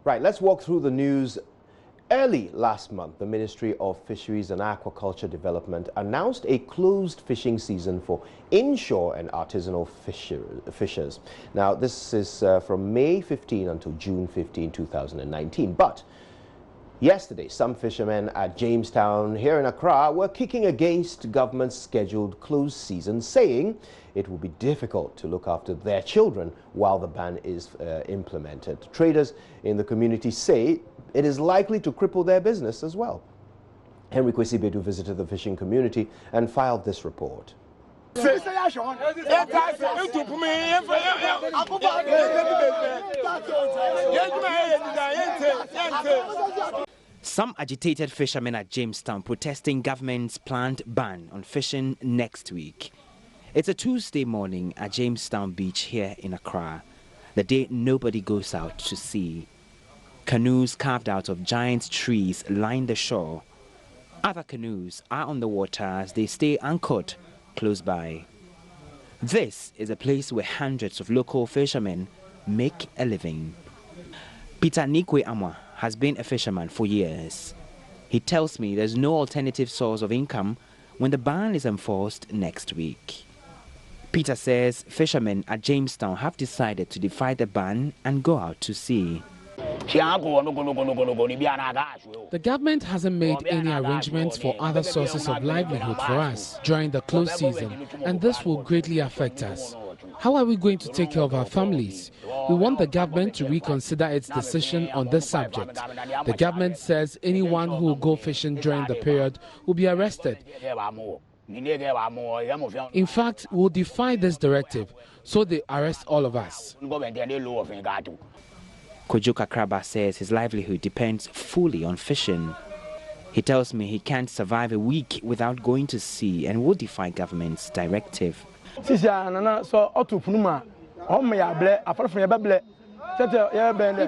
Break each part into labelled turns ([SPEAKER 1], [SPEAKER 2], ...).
[SPEAKER 1] Right, let's walk through the news. Early last month, the Ministry of Fisheries and Aquaculture Development announced a closed fishing season for inshore and artisanal fishers. Now, this is from May 15 until June 15, 2019. But yesterday, some fishermen at Jamestown here in Accra were kicking against government's scheduled closed season, saying it will be difficult to look after their children while the ban is implemented. Traders in the community say it is likely to cripple their business as well. Henry Kwesi-Bedu visited the fishing community and filed this report.
[SPEAKER 2] Some agitated fishermen at Jamestown protesting government's planned ban on fishing next week. It's a Tuesday morning at Jamestown Beach here in Accra, the day nobody goes out to sea. Canoes carved out of giant trees line the shore. Other canoes are on the water as they stay anchored close by. This is a place where hundreds of local fishermen make a living. Peter Nikwe Amwa has been a fisherman for years. He tells me there's no alternative source of income when the ban is enforced next week. Peter says fishermen at Jamestown have decided to defy the ban and go out to sea.
[SPEAKER 3] The government hasn't made any arrangements for other sources of livelihood for us during the closed season, and this will greatly affect us. How are we going to take care of our families? We want the government to reconsider its decision on this subject. The government says anyone who will go fishing during the period will be arrested. In fact, we'll defy this directive, so they arrest all of us.
[SPEAKER 2] Kojo Kakraba says his livelihood depends fully on fishing. He tells me he can't survive a week without going to sea and will defy government's directive.
[SPEAKER 3] If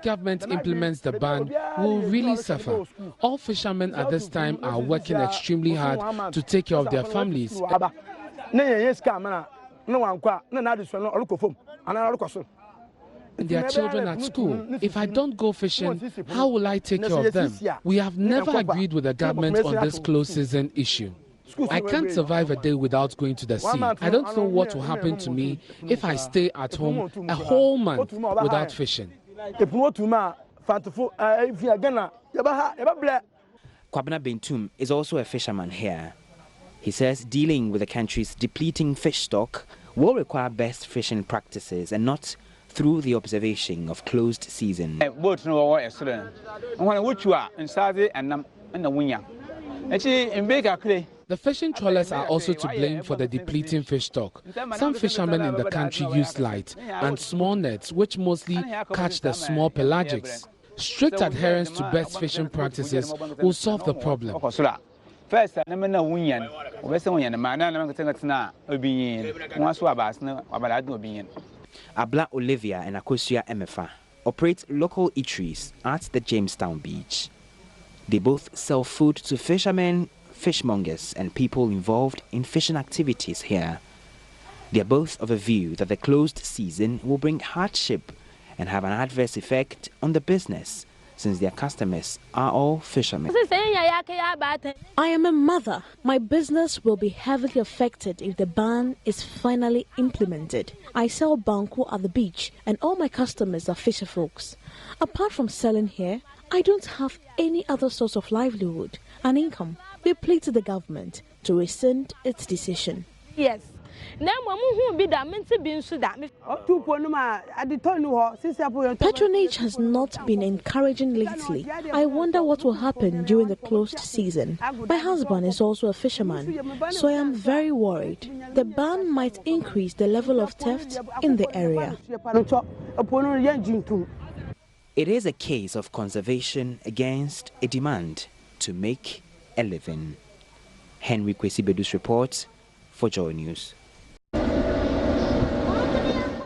[SPEAKER 3] government implements the ban, we'll really suffer. All fishermen at this time are working extremely hard to take care of their families. And their children at school. If I don't go fishing, how will I take care of them? We have never agreed with the government on this closed season issue. I can't survive a day without going to the sea. I don't know what will happen to me if I stay at home a whole month without fishing.
[SPEAKER 2] Kwabena Bentum is also a fisherman here. He says dealing with the country's depleting fish stock will require best fishing practices and not through the observation of closed season.
[SPEAKER 3] The fishing trawlers are also to blame for the depleting fish stock. Some fishermen in the country use light and small nets, which mostly catch the small pelagics. Strict adherence to best fishing practices will solve the problem.
[SPEAKER 2] Abla Olivia and Akosia Emefa operate local eateries at the Jamestown Beach. They both sell food to fishermen, fishmongers, and people involved in fishing activities here. They are both of a view that the closed season will bring hardship and have an adverse effect on the business, since their customers are all fishermen.
[SPEAKER 4] I am a mother. My business will be heavily affected if the ban is finally implemented. I sell banku at the beach and all my customers are fisher folks. Apart from selling here, I don't have any other source of livelihood and income. We plead to the government to rescind its decision.
[SPEAKER 5] Yes.
[SPEAKER 4] Patronage has not been encouraging lately. I wonder what will happen during the closed season. My husband is also a fisherman, so I am very worried. The ban might increase the level of theft in the area.
[SPEAKER 2] It is a case of conservation against a demand to make a living. Henry Kwesi-Bedu's report for JoyNews.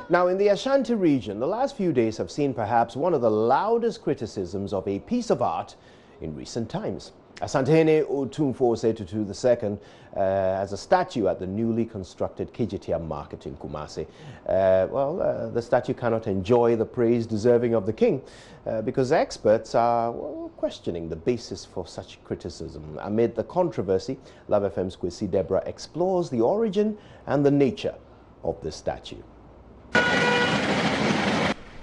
[SPEAKER 1] Now, in the Ashanti region, the last few days have seen perhaps one of the loudest criticisms of a piece of art in recent times. Asantehene OTUMFUO II as a statue at the newly constructed Kijitia market in Kumasi. The statue cannot enjoy the praise deserving of the king because experts are questioning the basis for such criticism. Amid the controversy, Love FM's Kwesi Deborah explores the origin and the nature of the statue.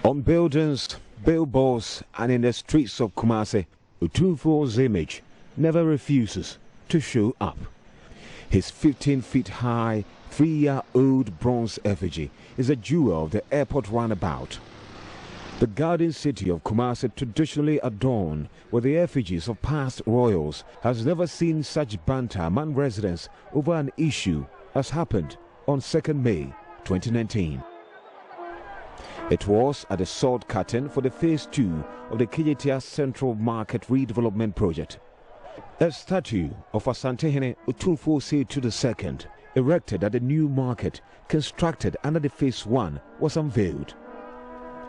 [SPEAKER 5] On buildings, billboards and in the streets of Kumasi, OTUMFUO's image never refuses to show up. His 15 feet high, 3-year-old bronze effigy is a jewel of the airport roundabout. The garden city of Kumasi, traditionally adorned with the effigies of past royals, has never seen such banter among residents over an issue as happened on 2nd May 2019. It was at the sword curtain for the phase 2 of the Kijitia Central Market Redevelopment Project. A statue of Asantehene OTUMFUO II, erected at the new market constructed under the phase 1, was unveiled,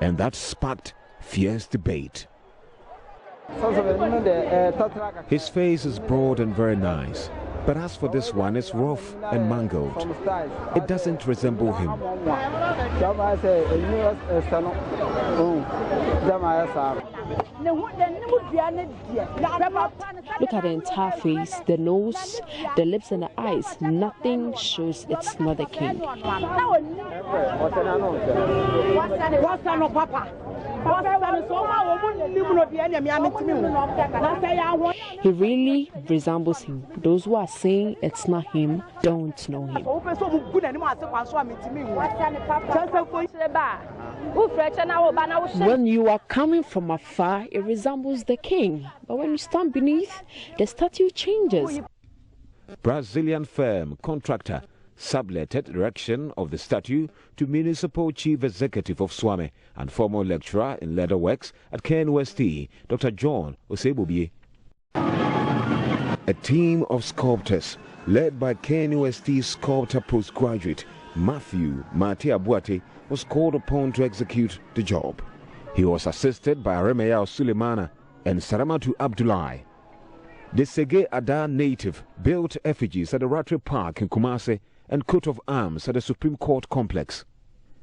[SPEAKER 5] and that sparked fierce debate. His face is broad and very nice, but as for this one, it's rough and mangled. It doesn't resemble him.
[SPEAKER 6] Look at the entire face, the nose, the lips and the eyes. Nothing shows it's not the king. He really resembles him. Those who are saying it's not him don't know him. When you are coming from afar, it resembles the king. But when you stand beneath, the statue changes.
[SPEAKER 5] Brazilian firm contractor subletted erection of the statue to Municipal Chief Executive of Swami and former lecturer in leatherworks at KNUST, Dr. John Osebobie. A team of sculptors led by KNUST sculptor postgraduate Matthew Mate Abuate was called upon to execute the job. He was assisted by Aremeya Sulemana and Saramatu Abdullahi. The Sege Ada native built effigies at the Ratri Park in Kumasi and coat of arms at the Supreme Court complex.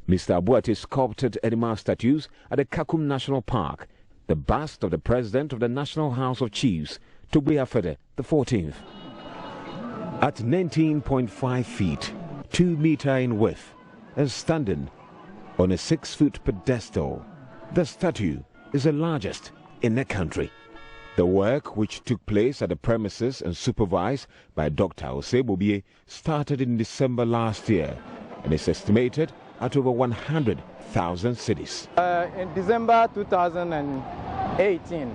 [SPEAKER 5] Mr. Abuate sculpted animal statues at the Kakum National Park, the bust of the President of the National House of Chiefs, Togbe Afede the 14th. At 19.5 feet, 2 meters in width, and standing on a 6-foot pedestal, the statue is the largest in the country. The work, which took place at the premises and supervised by Dr. Osebobie, started in December last year and is estimated at over 100,000 cedis.
[SPEAKER 7] In December 2018,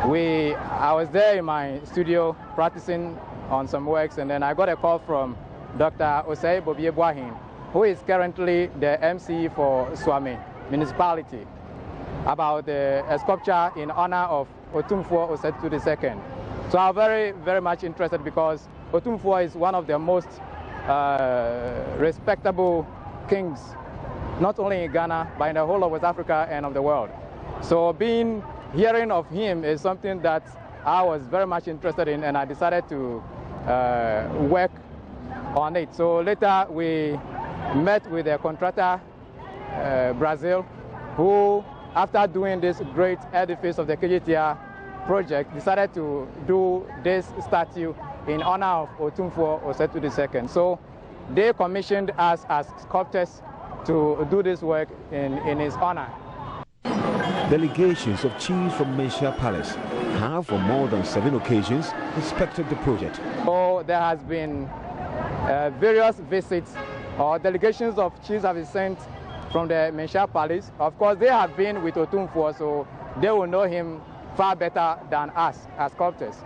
[SPEAKER 7] I was there in my studio practicing on some works, and then I got a call from Dr. Osebobie, who is currently the MC for Swami Municipality, about a sculpture in honor of OTUMFUO II. So I'm very, very much interested because OTUMFUO is one of the most respectable kings, not only in Ghana, but in the whole of West Africa and of the world. So hearing of him is something that I was very much interested in, and I decided to work on it. So later we met with a contractor, Brazil, who, after doing this great edifice of the Kijitia project, decided to do this statue in honor of OTUMFUO II. So they commissioned us as sculptors to do this work in his honor.
[SPEAKER 5] Delegations of chiefs from Mensha Palace have, on more than 7 occasions, inspected the project.
[SPEAKER 7] So there has been various visits, or delegations of chiefs have been sent from the Mensha Palace. Of course, they have been with OTUMFUO, so they will know him far better than us as sculptors.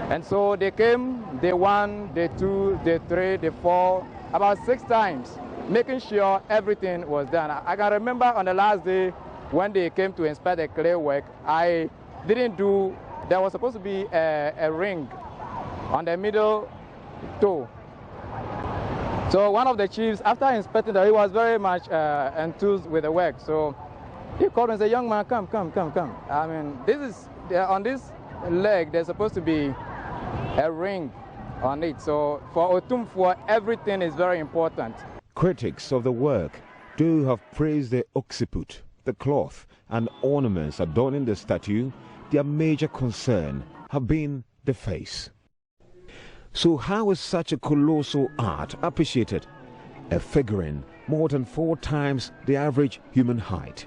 [SPEAKER 7] And so they came day 1, day 2, day 3, day 4, about 6 times, making sure everything was done. I can remember on the last day when they came to inspect the clay work, there was supposed to be a ring on the middle toe. So one of the chiefs, after inspecting that, he was very much enthused with the work. So he called and said, "Young man, come. I mean, on this leg, there's supposed to be a ring on it. So for OTUMFUO, everything is very important.
[SPEAKER 5] Critics of the work do have praised the occiput, the cloth and ornaments adorning the statue. Their major concern have been the face. So how is such a colossal art appreciated? A figurine more than 4 times the average human height.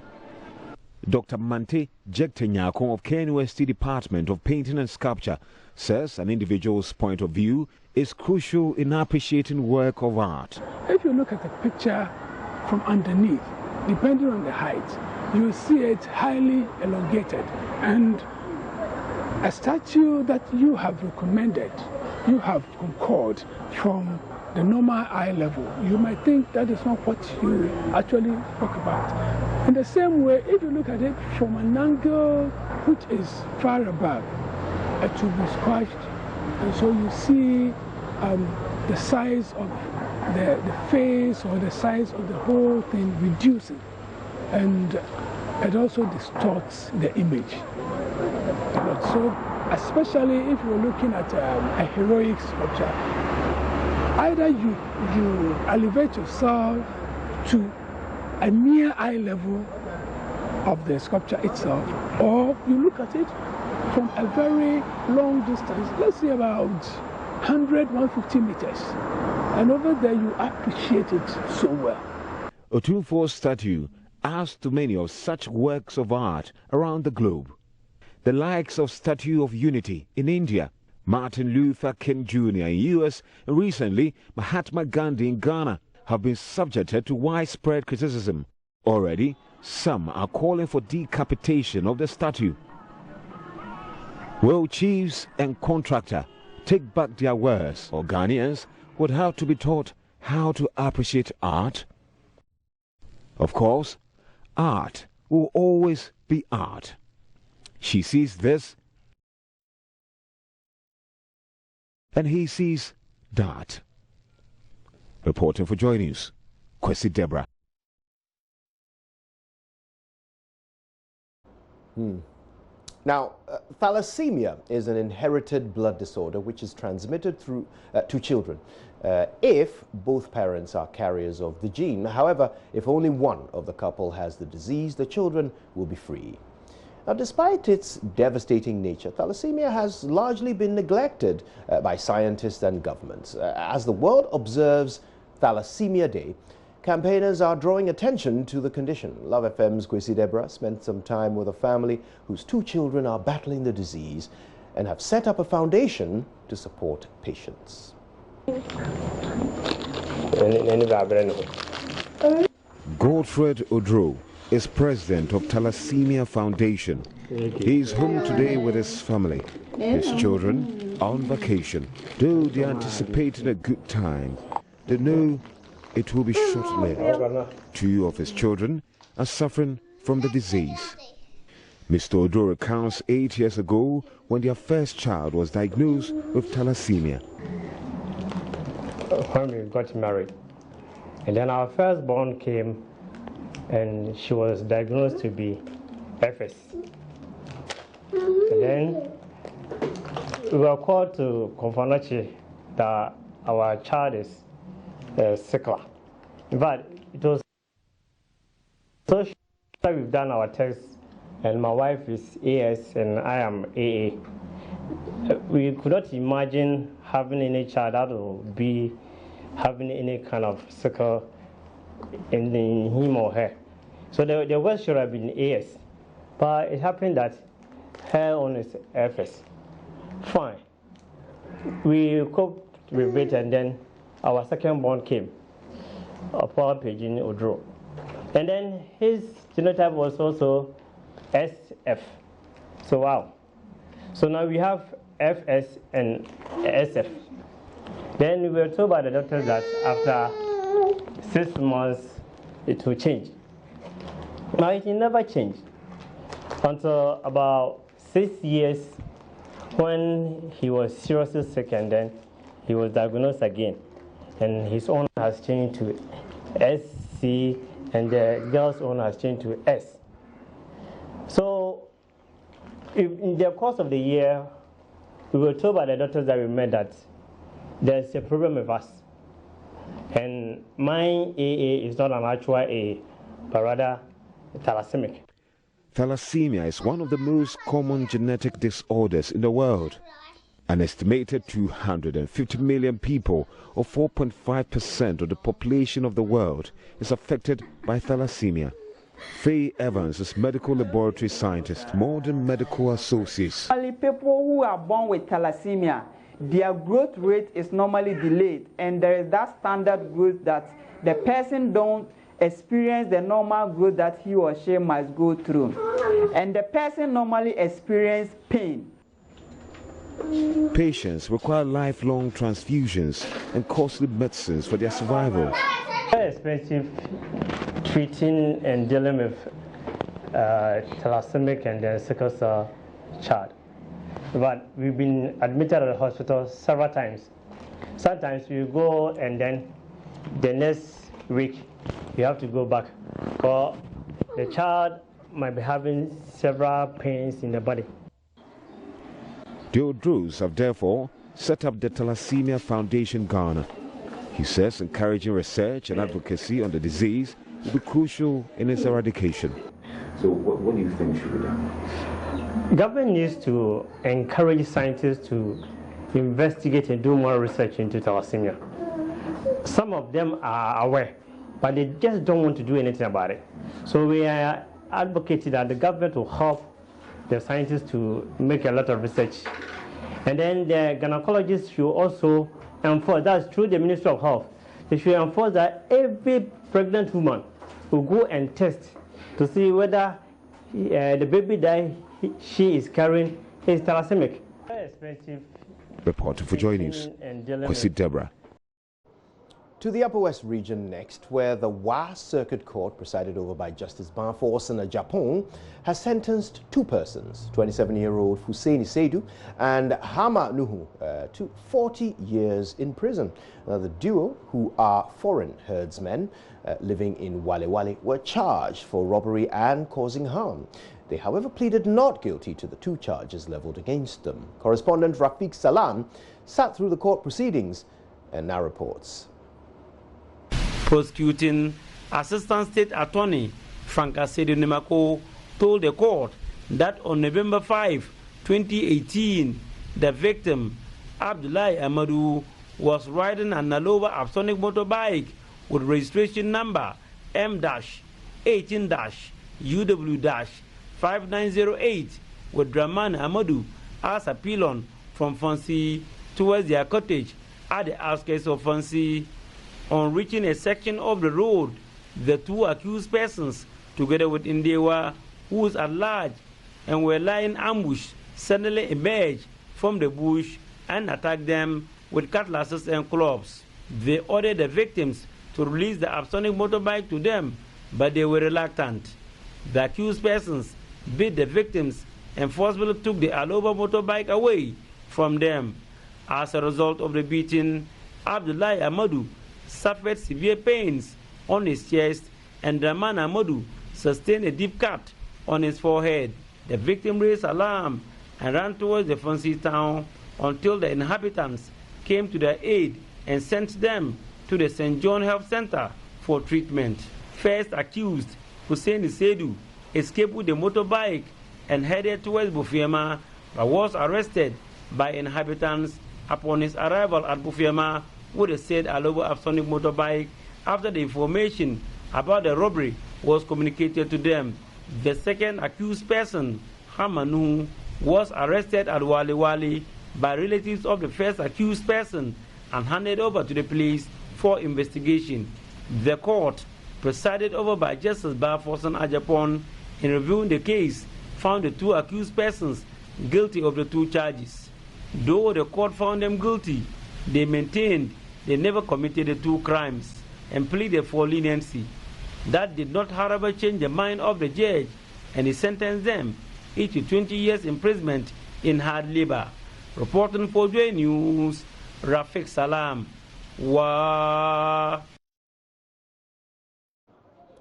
[SPEAKER 5] Dr. Mante Jektenyako of KNUST Department of Painting and Sculpture says an individual's point of view is crucial in appreciating work of art.
[SPEAKER 8] If you look at the picture from underneath, depending on the height, you see it highly elongated. And a statue that you have recommended, you have concord from the normal eye level, you might think that is not what you actually spoke about. In the same way, if you look at it from an angle which is far above, it will be squashed, and so you see the size of the face or the size of the whole thing reducing, and it also distorts the image. So, especially if you're looking at a heroic sculpture, either you elevate yourself to a mere eye level of the sculpture itself, or you look at it from a very long distance, let's say about 100, 150 meters, and over there you appreciate it so well.
[SPEAKER 5] OTUMFUO statue adds to many of such works of art around the globe. The likes of Statue of Unity in India, Martin Luther King Jr. in US, and recently Mahatma Gandhi in Ghana have been subjected to widespread criticism. Already, some are calling for decapitation of the statue. Will chiefs and contractor take back their words, or Ghanaians would have to be taught how to appreciate art? Of course, art will always be art. She sees this, and he sees that. Reporting for JoyNews, Kwesi Deborah.
[SPEAKER 1] Now, thalassemia is an inherited blood disorder which is transmitted through to children if both parents are carriers of the gene. However, if only one of the couple has the disease, the children will be free. Now, despite its devastating nature, thalassemia has largely been neglected by scientists and governments. As the world observes Thalassemia Day, campaigners are drawing attention to the condition. Love FM's Kwesi Deborah spent some time with a family whose 2 children are battling the disease and have set up a foundation to support patients.
[SPEAKER 5] Godfred Odro is president of Thalassemia Foundation. He is home today with his family. His children are on vacation. Though they are anticipating a good time, they know it will be short-lived. 2 of his children are suffering from the disease. Mr. Odro recounts 8 years ago when their first child was diagnosed with thalassemia.
[SPEAKER 9] When we got married, and then our firstborn came, and she was diagnosed to be FS. And then we were called to Konfanachi that our child is sickler. In fact, it was so that we've done our tests, and my wife is AS and I am AA. We could not imagine having any child that will be having any kind of sickle in him or her. So the worst should have been AS, but it happened that her own is FS. Fine. We coped with it, and then our second born came, Paul Pejin Odro. And then his genotype was also SF. So wow. So now we have FS and SF. Then we were told by the doctor that after 6 months it will change. Now it never changed until about 6 years when he was seriously sick, and then he was diagnosed again. And his own has changed to SC, and the girl's own has changed to S. So in the course of the year, we were told by the doctors that we met that there's a problem with us. And my AA is not an actual AA, but rather thalassemic.
[SPEAKER 5] Thalassemia is one of the most common genetic disorders in the world. An estimated 250 million people, or 4.5% of the population of the world, is affected by thalassemia. Faye Evans is medical laboratory scientist, Modern Medical Associates.
[SPEAKER 10] People who are born with thalassemia, their growth rate is normally delayed, and there is that standard growth that the person don't experience the normal growth that he or she must go through. And the person normally experience pain.
[SPEAKER 5] Patients require lifelong transfusions and costly medicines for their survival.
[SPEAKER 9] Very expensive treating and dealing with thalassemic and the sickle cell child. But we've been admitted at the hospital several times. Sometimes you go and then the next week you have to go back, or the child might be having several pains in the body.
[SPEAKER 5] Deodros have therefore set up the Thalassemia Foundation Ghana. He says encouraging research and advocacy on the disease will be crucial in its eradication.
[SPEAKER 11] So what do you think should be done?
[SPEAKER 9] Government needs to encourage scientists to investigate and do more research into thalassemia. Some of them are aware, but they just don't want to do anything about it. So we are advocating that the government will help the scientists to make a lot of research. And then the gynecologists should also enforce, that's through the Ministry of Health, they should enforce that every pregnant woman will go and test to see whether the baby that she is carrying is thalassemic.
[SPEAKER 5] Reporting for JoyNews, Kwesi Deborah.
[SPEAKER 1] To the Upper West region next, where the Wa Circuit Court, presided over by Justice Banfosana Japon, has sentenced two persons, 27-year-old Hussein Seidu and Hama Nuhu, to 40 years in prison. Now, the duo, who are foreign herdsmen living in Wale Wale, were charged for robbery and causing harm. They, however, pleaded not guilty to the two charges leveled against them. Correspondent Rafiq Salam sat through the court proceedings and now reports.
[SPEAKER 12] Prosecuting Assistant State Attorney Frank Asedu Nemako told the court that on November 5, 2018, the victim, Abdullahi Amadou, was riding an Nalova Absonic motorbike with registration number M-18-UW-5908 with Draman Amadou as a pillion from Fancy towards their cottage at the outskirts of Fancy. On reaching a section of the road, the two accused persons, together with Indewa, who was at large and were lying ambush, suddenly emerged from the bush and attacked them with cutlasses and clubs. They ordered the victims to release the Absonic motorbike to them, but they were reluctant. The accused persons beat the victims and forcibly took the Aloba motorbike away from them. As a result of the beating, Abdullahi Amadou suffered severe pains on his chest, and Draman Amadou sustained a deep cut on his forehead. The victim raised alarm and ran towards the Fancy town until the inhabitants came to their aid and sent them to the St. John Health Center for treatment. First accused, Hussein Seidu, escaped with the motorbike and headed towards Bufiema, but was arrested by inhabitants upon his arrival at Bufiema with a said Alobo Absonic motorbike after the information about the robbery was communicated to them. The second accused person, Hamanu, was arrested at Wale Wale by relatives of the first accused person and handed over to the police for investigation. The court, presided over by Justice Banfosana Japon, in reviewing the case, found the two accused persons guilty of the two charges. Though the court found them guilty, they maintained they never committed the two crimes and pleaded for leniency. That did not, however, change the mind of the judge, and he sentenced them each to 20 years imprisonment in hard labor. Reporting for JoyNews, Rafiq Salam.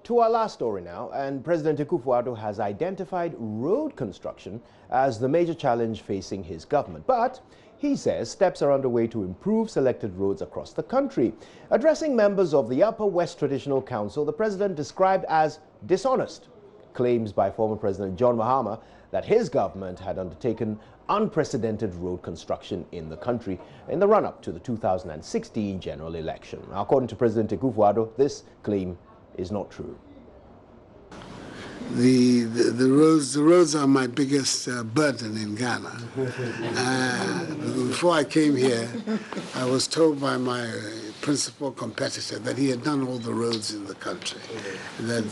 [SPEAKER 1] To our last story now, and President OTUMFUO has identified road construction as the major challenge facing his government. But he says steps are underway to improve selected roads across the country. Addressing members of the Upper West Traditional Council, the president described as dishonest claims by former President John Mahama that his government had undertaken unprecedented road construction in the country in the run-up to the 2016 general election. Now, according to President OTUMFUO, this claim is not true.
[SPEAKER 13] The roads are my biggest burden in Ghana. Before I came here, I was told by my principal competitor that he had done all the roads in the country, that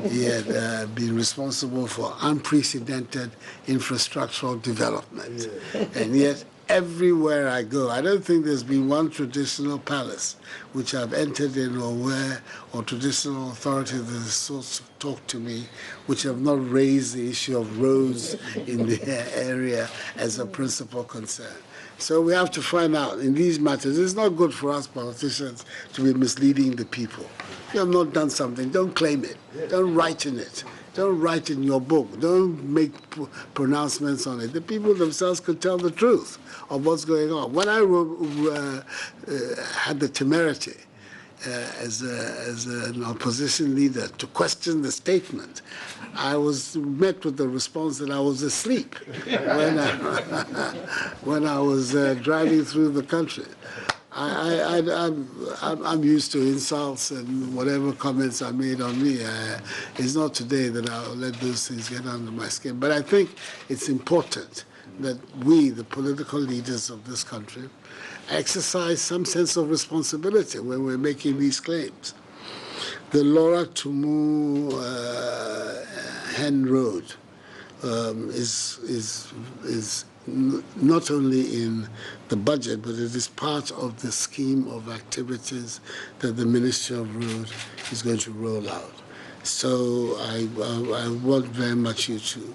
[SPEAKER 13] he had been responsible for unprecedented infrastructural development. And yet, everywhere I go, I don't think there's been one traditional palace which I've entered in or traditional authority that has sought to talk to me, which have not raised the issue of roads in the area as a principal concern. So we have to find out in these matters. It's not good for us politicians to be misleading the people. If you have not done something, don't claim it. Don't write in it. Don't write in your book. Don't make pronouncements on it. The people themselves could tell the truth of what's going on. When I had the temerity as an opposition leader to question the statement, I was met with the response that I was asleep when I was driving through the country. I'm used to insults and whatever comments are made on me. It's not today that I'll let those things get under my skin. But I think it's important that we, the political leaders of this country, exercise some sense of responsibility when we're making these claims. The Laura Tumu Hen Road is not only in the budget, but it is part of the scheme of activities that the Ministry of Road is going to roll out. So I want very much you to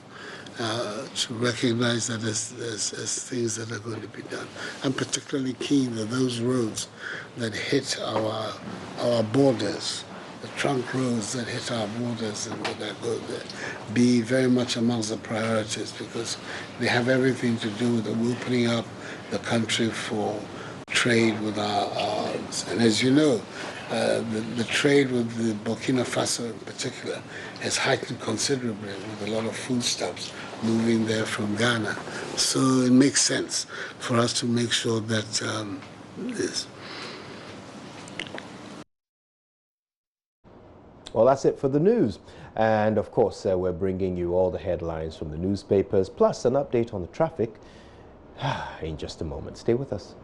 [SPEAKER 13] recognize that as things that are going to be done. I'm particularly keen that those roads that hit our borders, the trunk roads that hit our borders and that go there, be very much amongst the priorities, because they have everything to do with opening up the country for trade with our and as you know, the trade with the Burkina Faso in particular has heightened considerably with a lot of foodstuffs moving there from Ghana. So it makes sense for us to make sure that this.
[SPEAKER 1] Well, that's it for the news. And of course, we're bringing you all the headlines from the newspapers, plus an update on the traffic in just a moment. Stay with us.